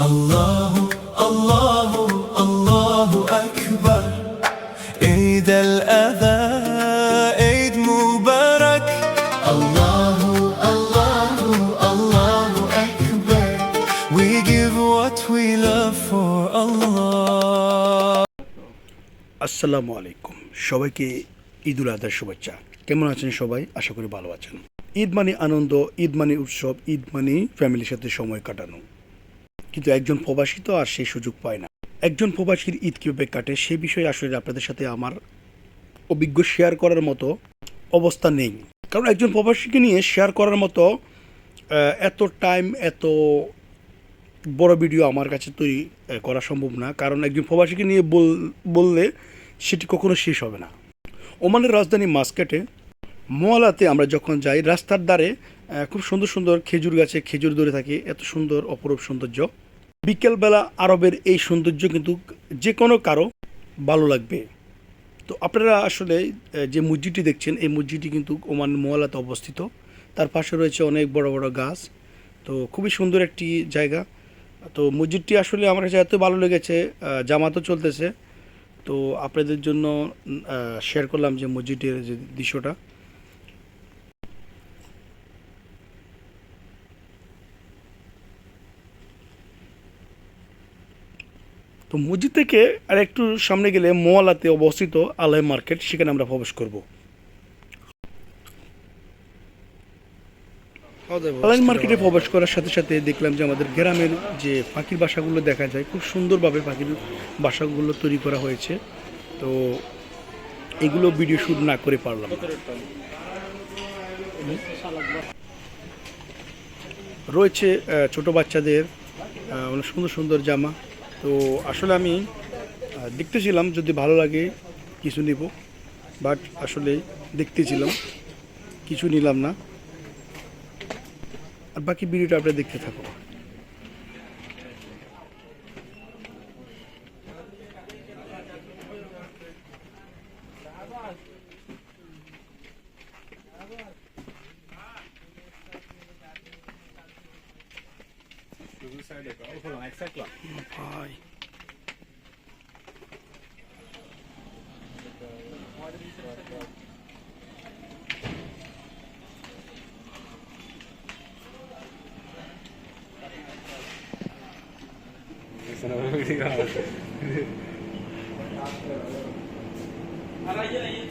الله الله الله أكبر عيد الأضحى عيد مبارك الله الله الله أكبر We give what we love for Allah আসসালামু আলাইকুম সবাইকে ঈদুল আজহার শুভেচ্ছা। কেমন আছেন সবাই? আশা করি ভালো আছেন। ঈদ মানে আনন্দ, ঈদ মানে উৎসব, ঈদ মানে ফ্যামিলির সাথে সময় কাটানো। কিন্তু একজন প্রবাসী তো আর সেই সুযোগ পায় না। একজন প্রবাসীর ঈদ কীভাবে কাটে সে বিষয়ে আসলে আপনাদের সাথে আমার অভিজ্ঞ শেয়ার করার মতো অবস্থা নেই। কারণ একজন প্রবাসীকে নিয়ে শেয়ার করার মতো এত টাইম, এত বড় ভিডিও আমার কাছে তৈরি করা সম্ভব না। কারণ একজন প্রবাসীকে নিয়ে বললে সেটি কখনো শেষ হবে না। ওমানের রাজধানী মাস্কাটে মোয়ালাতে আমরা যখন যাই, রাস্তার ধারে খুব সুন্দর সুন্দর খেজুর গাছে খেজুর ধরে থাকে, এত সুন্দর অপরূপ সৌন্দর্য। বিকেলবেলা আরবের এই সৌন্দর্য কিন্তু যে কোনো কারো ভালো লাগবে। তো আপনারা আসলে যে মসজিদটি দেখছেন, এই মসজিদটি কিন্তু ওমান মোয়ালাতে অবস্থিত। তার পাশে রয়েছে অনেক বড় বড় গাছ। তো খুবই সুন্দর একটি জায়গা। তো মসজিদটি আসলে আমার কাছে এত ভালো লেগেছে, জামাতও চলতেছে। তো আপনাদের জন্য শেয়ার করলাম যে মসজিদের যে দৃশ্যটা। তো মসজিদ থেকে আর একটু সামনে গেলে মোয়ালাতে অবস্থিত আলয় মার্কেট, সেখানে আমরা প্রবেশ করব। আলয় মার্কেটে প্রবেশ করার সাথে সাথে দেখলাম যে আমাদের গ্রামের যে পাখির বাসাগুলো দেখা যায়, খুব সুন্দরভাবে পাখির বাসাগুলো তৈরি করা হয়েছে। তো এগুলো ভিডিও শ্যুট না করে পারলাম না। রয়েছে ছোট বাচ্চাদের অনেক সুন্দর সুন্দর জামা। তো আসলে আমি দেখতেছিলাম যদি ভালো লাগে কিছু নিব, বাট আসলে দেখতেছিলাম, কিছু নিলাম না। আর বাকি ভিডিওটা আপনারা দেখতে থাকো। ভাই Ahora ya